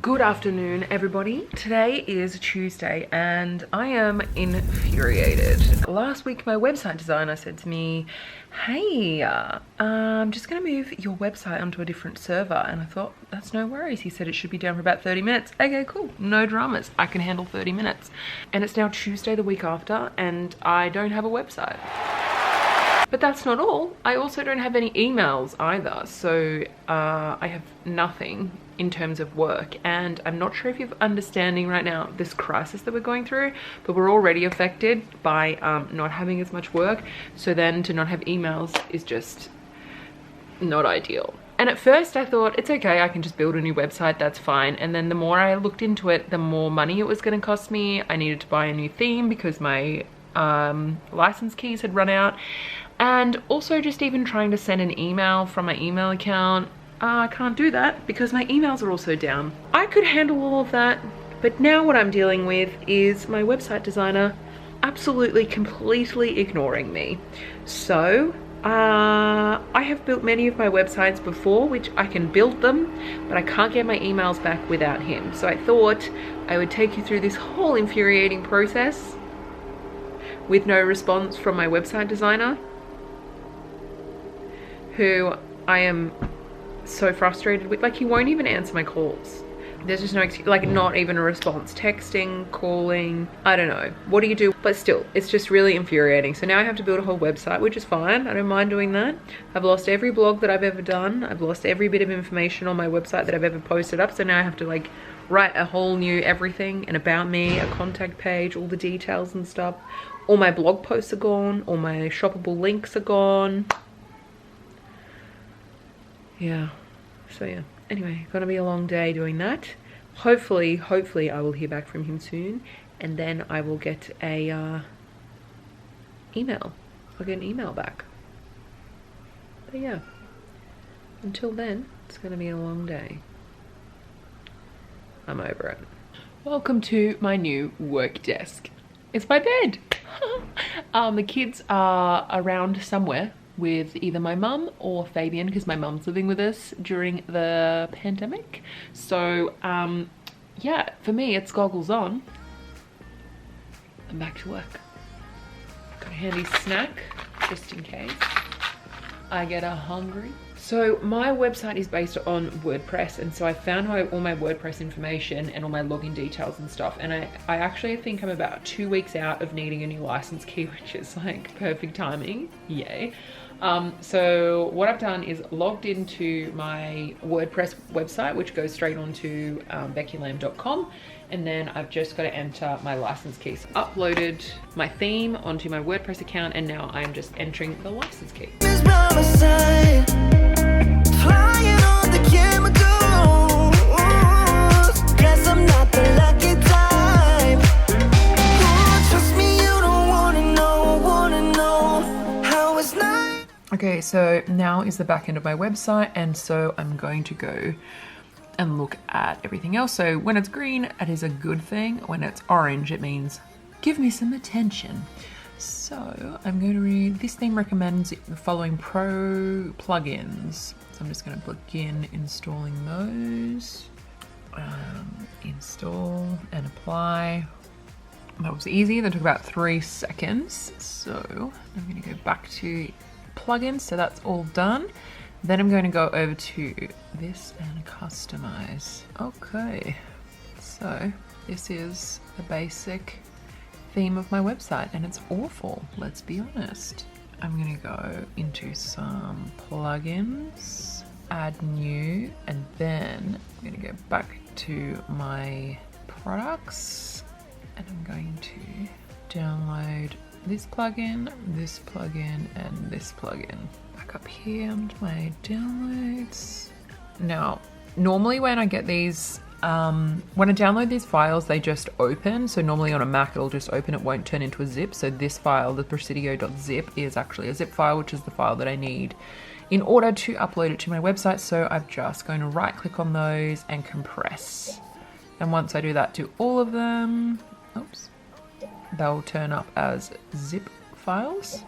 Good afternoon, everybody. Today is Tuesday and I am infuriated. Last week, my website designer said to me, hey, I'm just gonna move your website onto a different server. And I thought, that's no worries. He said it should be down for about 30 minutes. Okay, cool, no dramas. I can handle 30 minutes. And it's now Tuesday the week after and I don't have a website. But that's not all. I also don't have any emails either. So I have nothing in terms of work. And I'm not sure if you're understanding right now this crisis that we're going through, but we're already affected by not having as much work. So then to not have emails is just not ideal. And at first I thought, it's okay, I can just build a new website, that's fine. And then the more I looked into it, the more money it was gonna cost me. I needed to buy a new theme because my license keys had run out. And also just even trying to send an email from my email account, I can't do that because my emails are also down. I could handle all of that, but now what I'm dealing with is my website designer absolutely completely ignoring me. So I have built many of my websites before, which I can build them, but I can't get my emails back without him. So I thought I would take you through this whole infuriating process with no response from my website designer, who I am so frustrated with. Like, he won't even answer my calls. There's just no excuse, like not even a response. Texting, calling, I don't know. What do you do? But still, it's just really infuriating. So now I have to build a whole website, which is fine. I don't mind doing that. I've lost every blog that I've ever done. I've lost every bit of information on my website that I've ever posted up. So now I have to like write a whole new everything, and about me, a contact page, all the details and stuff. All my blog posts are gone. All my shoppable links are gone. Yeah, so yeah, anyway, gonna be a long day doing that. Hopefully I will hear back from him soon, and then I will get a email. I'll get an email back. But yeah, until then, it's gonna be a long day. I'm over it. Welcome to my new work desk. It's my bed. The kids are around somewhere with either my mum or Fabian, because my mum's living with us during the pandemic. So yeah, for me it's goggles on. I'm back to work. Got a handy snack just in case I get hungry. So my website is based on WordPress, and so I found all my WordPress information and all my login details and stuff, and I actually think I'm about 2 weeks out of needing a new license key, which is like perfect timing, yay. So what I've done is logged into my WordPress website, which goes straight onto beckylamb.com, and then I've just got to enter my license keys. Uploaded my theme onto my WordPress account, and now I'm just entering the license key. Okay, so now is the back end of my website, and so I'm going to go and look at everything else. So when it's green, it is a good thing. When it's orange, it means give me some attention. So I'm going to read, this theme recommends the following pro plugins. So I'm just going to begin installing those. Install and apply. That was easy, that took about 3 seconds. So I'm going to go back to plugins, so that's all done. Then I'm going to go over to this and customize. Okay, so this is the basic theme of my website, and it's awful, let's be honest. I'm gonna go into some plugins, add new, and then I'm gonna go back to my products, and I'm going to download this plugin, and this plugin. Back up here onto my downloads. Now, normally when I get these, when I download these files, they just open. So normally on a Mac, it'll just open, it won't turn into a zip. So this file, the presidio.zip, is actually a zip file, which is the file that I need in order to upload it to my website. So I'm just going to right click on those and compress. And once I do that to all of them, oops, they'll turn up as zip files.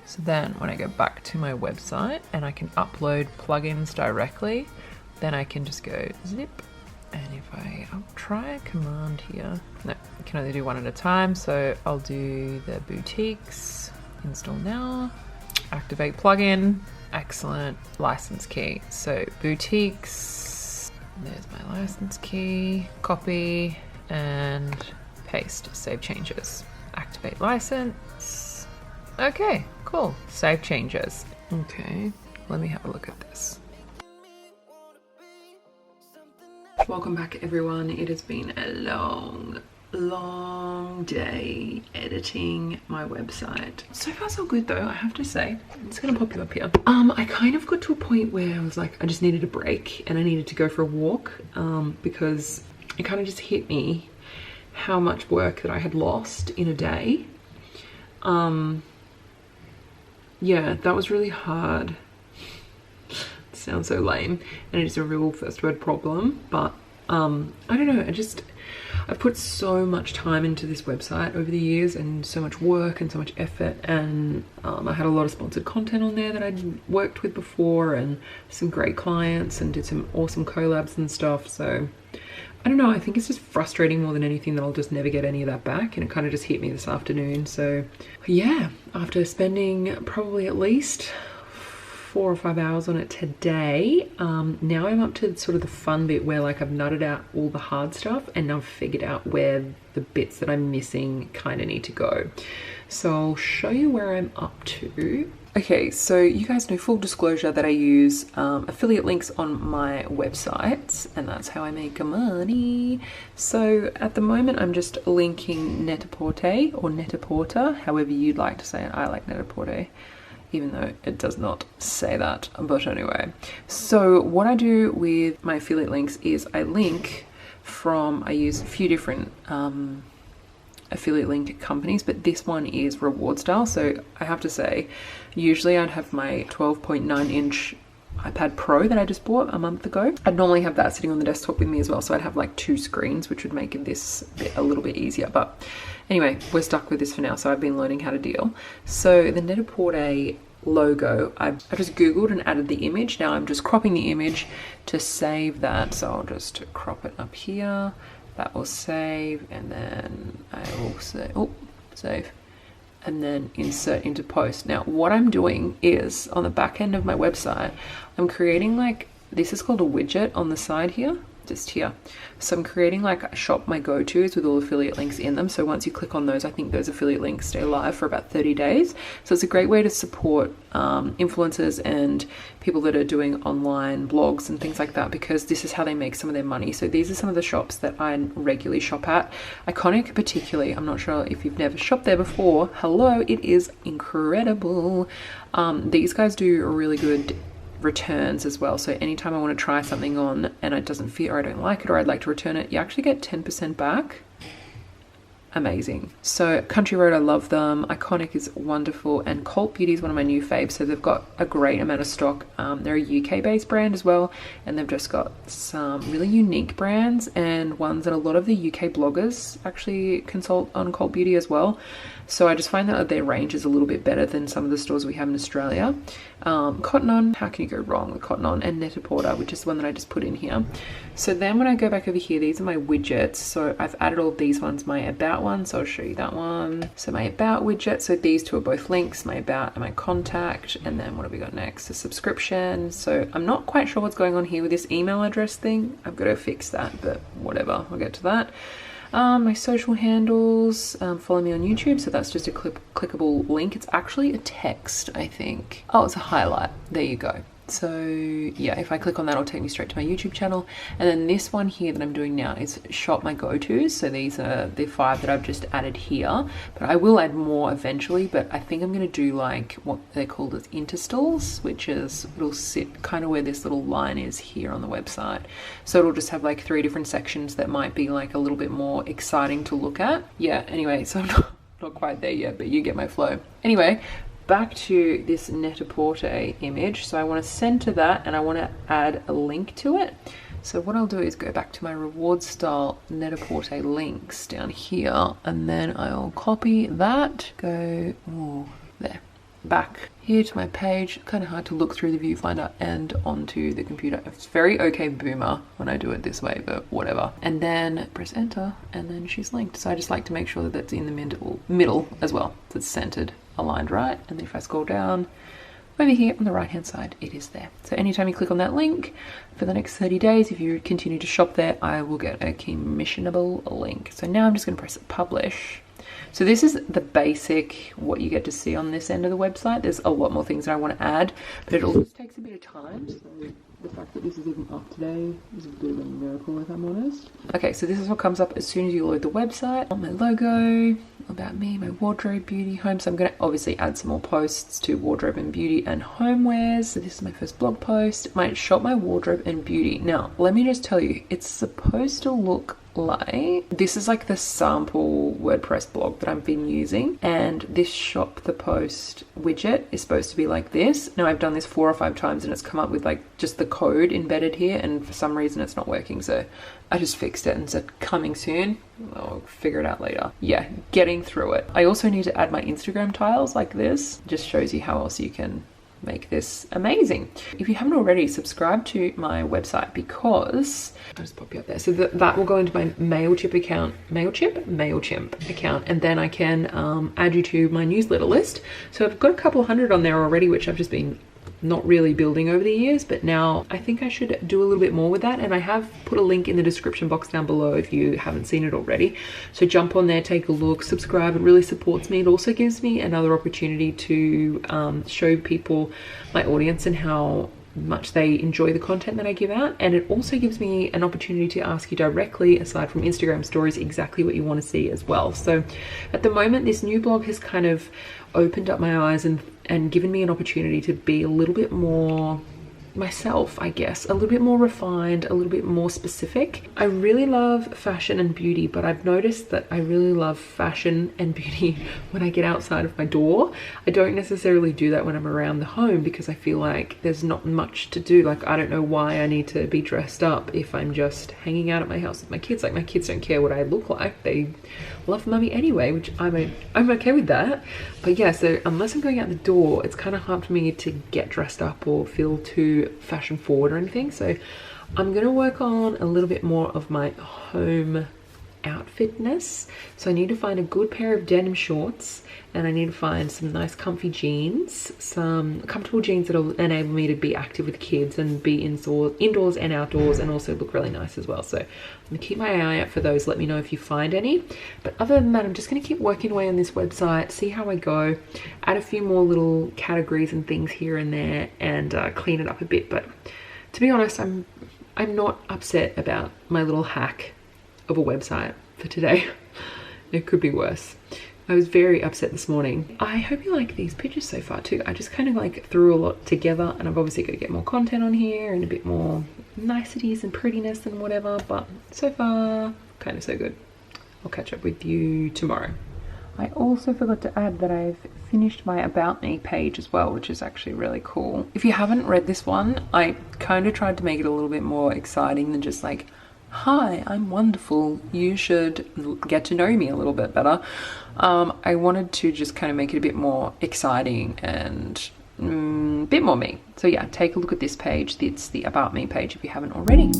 So then when I go back to my website and I can upload plugins directly, then I can just go zip And if I'll try a command here. No, I can only do one at a time. So I'll do the boutiques, install now, activate plugin. Excellent. License key. So boutiques, there's my license key, copy and paste, save changes. Activate license. Okay, cool. Save changes. Okay, let me have a look at this. Welcome back everyone. It has been a long day editing my website. So far so good though, I have to say. It's gonna pop you up here. I kind of got to a point where I was like, I just needed a break and I needed to go for a walk because it kind of just hit me how much work that I had lost in a day. Yeah, that was really hard. It sounds so lame and it's a real first word problem, but I don't know, I've put so much time into this website over the years and so much work and so much effort, and I had a lot of sponsored content on there that I'd worked with before and some great clients and did some awesome collabs and stuff. So I don't know, I think it's just frustrating more than anything that I'll just never get any of that back, and it kind of just hit me this afternoon. So yeah, after spending probably at least 4 or 5 hours on it today, now I'm up to sort of the fun bit where like I've nutted out all the hard stuff and now I've figured out where the bits that I'm missing kind of need to go. So I'll show you where I'm up to. Okay, so you guys know, full disclosure, that I use affiliate links on my websites, and that's how I make money. So at the moment I'm just linking Net-a-Porter or Net-a-Porter, however you'd like to say it. I like Net-a-Porter, even though it does not say that, but anyway. So what I do with my affiliate links is I use a few different affiliate link companies, but this one is reward style. So I have to say, usually I'd have my 12.9 inch iPad Pro that I just bought a month ago. I'd normally have that sitting on the desktop with me as well, so I'd have like 2 screens, which would make this bit a little bit easier. But anyway, we're stuck with this for now, so I've been learning how to deal. So the Net-a-Porter logo, I just googled and added the image. Now I'm just cropping the image to save that, so I'll just crop it up here. That will save, and then I will say, save, and then insert into post. Now what I'm doing is, on the back end of my website, I'm creating like, this is called a widget on the side here, just here. So I'm creating like a shop my go-tos with all affiliate links in them. So once you click on those, I think those affiliate links stay live for about 30 days. So it's a great way to support influencers and people that are doing online blogs and things like that, because this is how they make some of their money. So these are some of the shops that I regularly shop at. Iconic particularly, I'm not sure if you've never shopped there before. Hello, it is incredible. These guys do really good returns as well. So anytime I want to try something on and it doesn't fit, or I don't like it, or I'd like to return it, you actually get 10% back. Amazing. So Country Road, I love them. Iconic is wonderful, and Cult Beauty is one of my new faves. So they've got a great amount of stock. They're a UK based brand as well, and they've just got some really unique brands and ones that a lot of the UK bloggers actually consult on Cult Beauty as well. So I just find that their range is a little bit better than some of the stores we have in Australia. Cotton On, how can you go wrong with Cotton On? And Net-a-Porter, which is the one that I just put in here. So then when I go back over here, these are my widgets. So I've added all of these ones, my about one, so I'll show you that one. So my about widget, so these two are both links, my about and my contact. And then what have we got next? A subscription. So I'm not quite sure what's going on here with this email address thing. I've got to fix that, but whatever, I'll get to that. My social handles, follow me on YouTube, so that's just a clickable link. It's actually a text, I think. Oh, it's a highlight. There you go. So yeah, if I click on that, it'll take me straight to my YouTube channel. And then this one here that I'm doing now is shop my go-tos. So these are the 5 that I've just added here, but I will add more eventually. But I think I'm going to do like what they're called as interstalls, which is, it'll sit kind of where this little line is here on the website. So it'll just have like 3 different sections that might be like a little bit more exciting to look at. Yeah, anyway, so I'm not quite there yet, but you get my flow. Anyway, back to this Net-a-Porter image. So I want to center that and I want to add a link to it. So what I'll do is go back to my reward style Net-a-Porter links down here, and then I'll copy that, go there. back here to my page. Kind of hard to look through the viewfinder and onto the computer. It's very okay boomer when I do it this way, but whatever. And then press enter, and then she's linked. So I just like to make sure that that's in the middle as well. So it's centered, aligned right. And then if I scroll down over here on the right hand side, it is there. So anytime you click on that link for the next 30 days, if you continue to shop there, I will get a commissionable link. So now I'm just going to press publish. So this is the basic, what you get to see on this end of the website. There's a lot more things that I want to add, but it also takes a bit of time. So the fact that this is even up today is a bit of a miracle, if I'm honest. Okay, so this is what comes up as soon as you load the website. My logo, about me, my wardrobe, beauty, home. So I'm going to obviously add some more posts to wardrobe and beauty and homewares. So this is my first blog post. My shop, my wardrobe and beauty. Now, let me just tell you, it's supposed to look like this is like the sample WordPress blog that I've been using, and this shop the post widget is supposed to be like this. Now I've done this 4 or 5 times and it's come up with like just the code embedded here, and for some reason it's not working, so I just fixed it and said coming soon. I'll figure it out later. Yeah, getting through it. I also need to add my Instagram tiles like this. Just shows you how else you can make this amazing. If you haven't already, subscribe to my website, because I'll just pop you up there. So that will go into my MailChimp account, MailChimp account, and then I can add you to my newsletter list. So I've got a couple hundred on there already, which I've just been not really building over the years, but now I think I should do a little bit more with that. And I have put a link in the description box down below if you haven't seen it already. So jump on there, take a look, subscribe. It really supports me. It also gives me another opportunity to show people, my audience, and how much they enjoy the content that I give out. And it also gives me an opportunity to ask you directly, aside from Instagram stories, exactly what you want to see as well. So at the moment, this new blog has kind of opened up my eyes and given me an opportunity to be a little bit more myself, I guess, a little bit more refined, a little bit more specific. I really love fashion and beauty, but I've noticed that I really love fashion and beauty when I get outside of my door. I don't necessarily do that when I'm around the home, because I feel like there's not much to do. Like, I don't know why I need to be dressed up if I'm just hanging out at my house with my kids. Like, my kids don't care what I look like. They love mummy anyway, which I'm okay with that. But yeah, so unless I'm going out the door, it's kind of hard for me to get dressed up or feel too fashion forward or anything. So I'm going to work on a little bit more of my home outfitness. So I need to find a good pair of denim shorts, and I need to find some nice comfy jeans, some comfortable jeans that'll enable me to be active with kids and be indoors and outdoors, and also look really nice as well. So I'm gonna keep my eye out for those. Let me know if you find any. But other than that, I'm just gonna keep working away on this website, see how I go, add a few more little categories and things here and there, and clean it up a bit. But to be honest, I'm not upset about my little hack of a website for today. It could be worse. I was very upset this morning. I hope you like these pictures so far too. I just kind of like threw a lot together, and I've obviously got to get more content on here and a bit more niceties and prettiness and whatever, but so far kind of so good. I'll catch up with you tomorrow. I also forgot to add that I've finished my About Me page as well, which is actually really cool. If you haven't read this one, I kind of tried to make it a little bit more exciting than just like, hi, I'm wonderful, you should get to know me a little bit better. I wanted to just kind of make it a bit more exciting and a bit more me. So yeah, take a look at this page. It's the About Me page if you haven't already.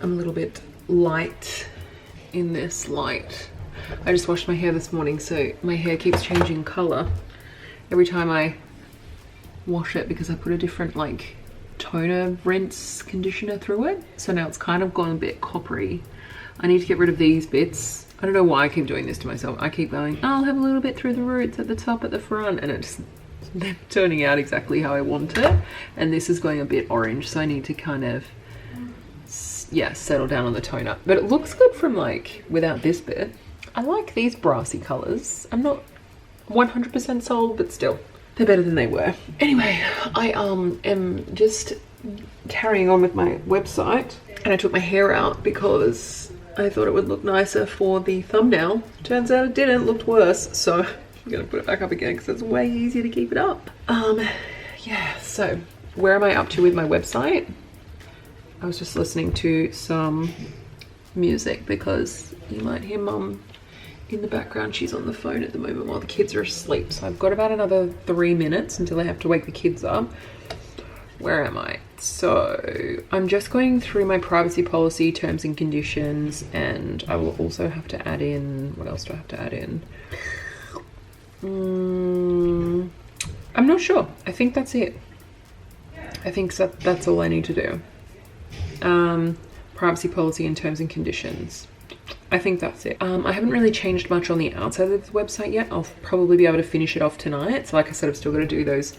I'm a little bit light in this light. I just washed my hair this morning, so my hair keeps changing color every time I wash it, because I put a different like toner, rinse, conditioner through it. So now it's kind of gone a bit coppery. I need to get rid of these bits. I don't know why I keep doing this to myself. I keep going, oh, I'll have a little bit through the roots at the top, at the front, and it's they're turning out exactly how I want it. And this is going a bit orange, so I need to kind of, yeah, settle down on the toner. But it looks good from like without this bit. I like these brassy colors. I'm not 100% sold, but still they're better than they were. Anyway, I am just carrying on with my website. And I took my hair out because I thought it would look nicer for the thumbnail. Turns out it didn't, it looked worse. So I'm gonna put it back up again because it's way easier to keep it up. Yeah, so where am I up to with my website? I was just listening to some music because you might hear mum in the background. She's on the phone at the moment while the kids are asleep. So I've got about another 3 minutes until I have to wake the kids up. Where am I? So I'm just going through my privacy policy, terms and conditions, and I will also have to add in, what else do I have to add in? I'm not sure. I think that's it. I think that's all I need to do. Privacy policy and terms and conditions. I think that's it. I haven't really changed much on the outside of the website yet. I'll probably be able to finish it off tonight. So like I said, I've still got to do those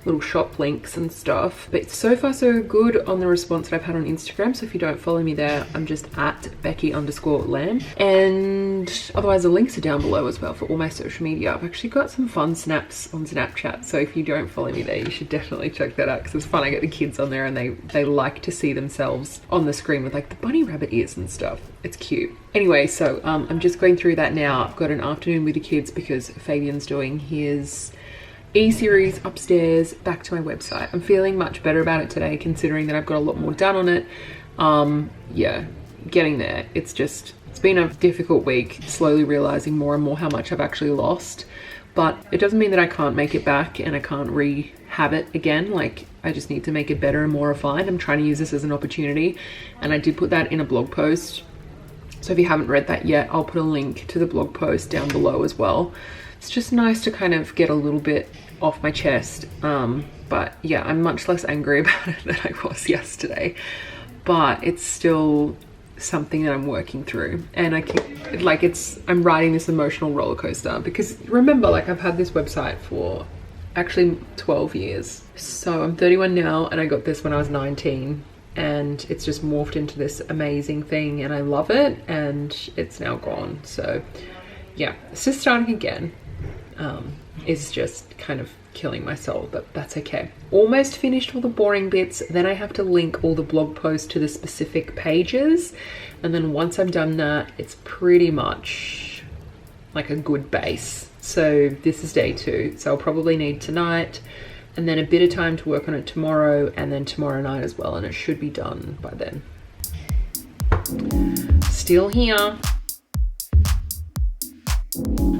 little shop links and stuff. But so far so good on the response that I've had on Instagram. So if you don't follow me there, I'm just at Becky_Lamb. And otherwise the links are down below as well for all my social media. I've actually got some fun snaps on Snapchat. So if you don't follow me there, you should definitely check that out because it's fun. I get the kids on there and they like to see themselves on the screen with like the bunny rabbit ears and stuff. It's cute. Anyway, so I'm just going through that now. I've got an afternoon with the kids because Fabian's doing his e-series upstairs. Back to my website. I'm feeling much better about it today considering that I've got a lot more done on it. Yeah, getting there. It's been a difficult week, slowly realizing more and more how much I've actually lost. But it doesn't mean that I can't make it back and I can't rehab it again. Like, I just need to make it better and more refined. I'm trying to use this as an opportunity. And I did put that in a blog post. So if you haven't read that yet, I'll put a link to the blog post down below as well. It's just nice to kind of get a little bit off my chest. But yeah, I'm much less angry about it than I was yesterday. But it's still something that I'm working through. And I'm riding this emotional roller coaster because remember, like I've had this website for actually 12 years. So I'm 31 now and I got this when I was 19. And it's just morphed into this amazing thing and I love it and it's now gone. So yeah, it's just starting again. It's just kind of killing my soul, but that's okay. Almost finished all the boring bits. Then I have to link all the blog posts to the specific pages. And then once I've done that, it's pretty much like a good base. So this is day 2. So I'll probably need tonight and then a bit of time to work on it tomorrow and then tomorrow night as well. And it should be done by then. Still here.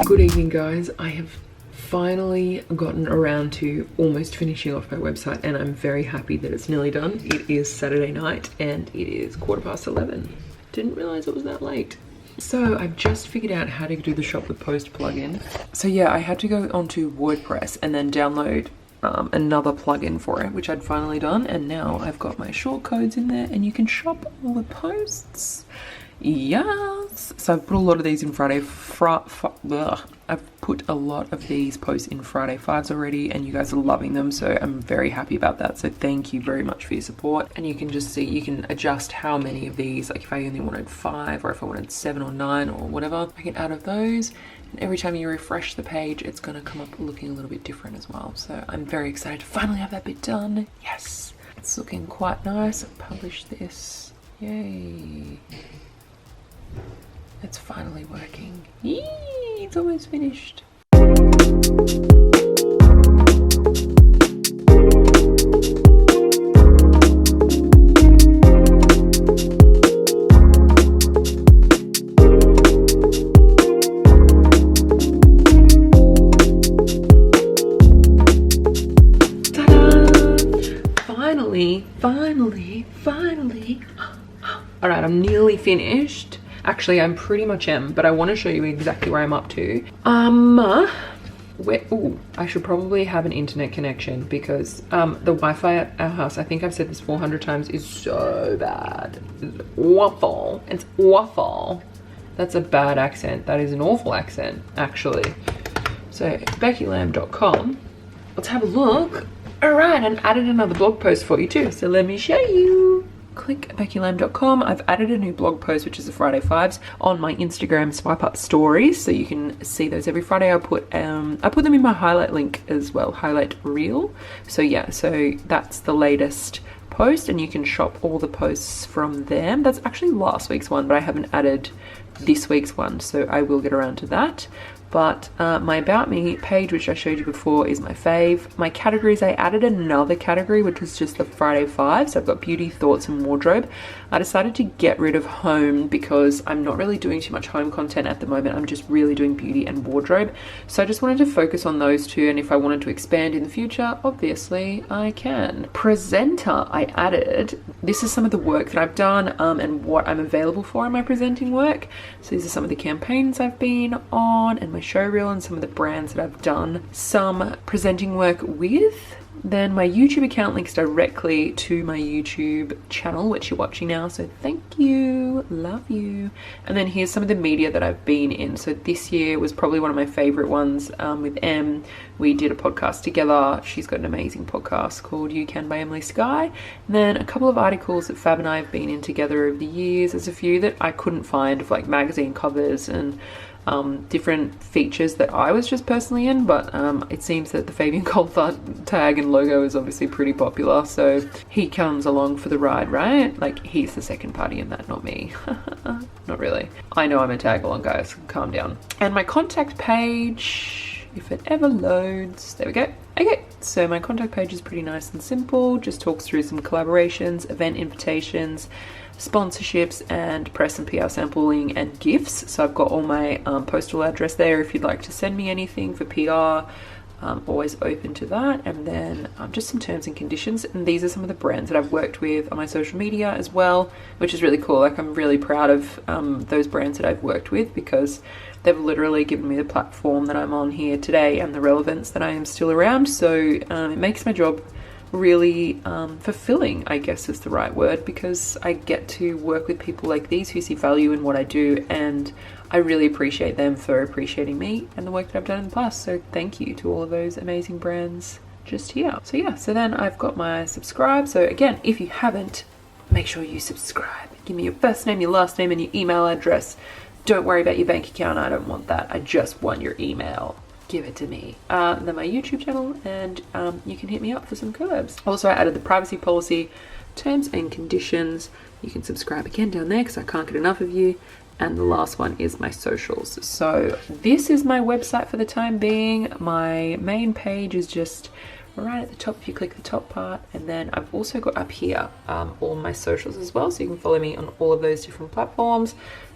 Good evening, guys. I have finally gotten around to almost finishing off my website and I'm very happy that it's nearly done. It is Saturday night and it is 11:15. Didn't realize it was that late. So I've just figured out how to do the shop with post plugin. So yeah, I had to go onto WordPress and then download another plugin for it, which I'd finally done, and now I've got my short codes in there and you can shop all the posts. Yes. So I've put a lot of these in I've put a lot of these posts in Friday 5s already and you guys are loving them, so I'm very happy about that. So thank you very much for your support. And you can just see, you can adjust how many of these, like if I only wanted 5 or if I wanted 7 or 9 or whatever, I can add of those. And every time you refresh the page, it's going to come up looking a little bit different as well. So I'm very excited to finally have that bit done. Yes, it's looking quite nice. I've published this. Yay. It's finally working. Yee, it's almost finished. Finally. All right, I'm nearly finished. Actually, I'm pretty much am, but I want to show you exactly where I'm up to. I should probably have an internet connection because the Wi-Fi at our house, I think I've said this 400 times, is so bad. It's awful. It's awful. That's a bad accent. That is an awful accent, actually. So, BeckyLamb.com. Let's have a look. All right, and added another blog post for you too. So let me show you. Click BeckyLamb.com. I've added a new blog post, which is the Friday 5s, on my Instagram swipe up stories, so you can see those every Friday. I put them in my highlight link as well, highlight reel. So yeah, so that's the latest post, and you can shop all the posts from them. That's actually last week's one, but I haven't added this week's one, so I will get around to that. But my About Me page, which I showed you before, is my fave. My categories, I added another category, which was just the Friday 5. So I've got beauty, thoughts, and wardrobe. I decided to get rid of home because I'm not really doing too much home content at the moment. I'm just really doing beauty and wardrobe. So I just wanted to focus on those two. And if I wanted to expand in the future, obviously I can. Presenter, I added. This is some of the work that I've done and what I'm available for in my presenting work. So these are some of the campaigns I've been on and my show reel and some of the brands that I've done some presenting work with. Then my YouTube account links directly to my YouTube channel, which you're watching now. So thank you, love you. And then here's some of the media that I've been in. So this year was probably one of my favorite ones with Em. We did a podcast together. She's got an amazing podcast called You Can by Emily Skye. And then a couple of articles that Fab and I have been in together over the years. There's a few that I couldn't find of like magazine covers and different features that I was just personally in, but it seems that the Fabian Coulthard tag and logo is obviously pretty popular, so he comes along for the ride, right? Like, he's the second party in that, not me. Not really. I know I'm a tag along, guys. Calm down. And my contact page, if it ever loads, there we go. Okay, so my contact page is pretty nice and simple. Just talks through some collaborations, event invitations, sponsorships, and press and PR sampling and gifts. So I've got all my postal address there if you'd like to send me anything for PR. I'm always open to that. And then just some terms and conditions. And these are some of the brands that I've worked with on my social media as well, which is really cool. Like, I'm really proud of those brands that I've worked with because they've literally given me the platform that I'm on here today and the relevance that I am still around. So it makes my job really fulfilling, I guess is the right word, because I get to work with people like these who see value in what I do, and I really appreciate them for appreciating me and the work that I've done in the past. So thank you to all of those amazing brands just here. So yeah, so then I've got my subscribe. So again, if you haven't, make sure you subscribe. Give me your first name, your last name, and your email address. Don't worry about your bank account. I don't want that. I just want your email. Give it to me. Then my YouTube channel, and you can hit me up for some collabs. Also, I added the privacy policy, terms and conditions. You can subscribe again down there because I can't get enough of you. And the last one is my socials. So this is my website for the time being. My main page is just right at the top if you click the top part, and then I've also got up here all my socials as well, so you can follow me on all of those different platforms.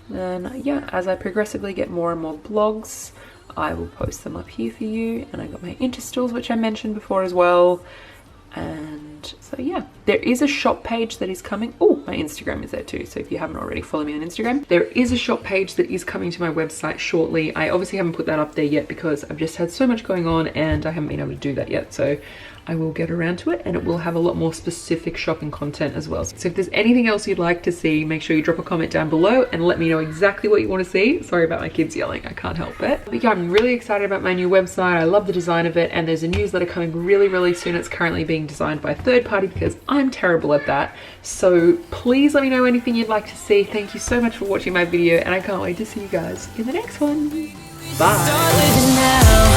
Then yeah, as I progressively get more and more blogs, I will post them up here for you. And I got my Instas, which I mentioned before as well. And so yeah, there is a shop page that is coming. Oh, my Instagram is there too, so if you haven't already, follow me on Instagram. There is a shop page that is coming to my website shortly. I obviously haven't put that up there yet because I've just had so much going on and I haven't been able to do that yet, so I will get around to it, and it will have a lot more specific shopping content as well. So if there's anything else you'd like to see, make sure you drop a comment down below and let me know exactly what you want to see. Sorry about my kids yelling, I can't help it. But yeah, I'm really excited about my new website. I love the design of it, and there's a newsletter coming really, really soon. It's currently being designed by a third party because I'm terrible at that. So please let me know anything you'd like to see. Thank you so much for watching my video, and I can't wait to see you guys in the next one. Bye.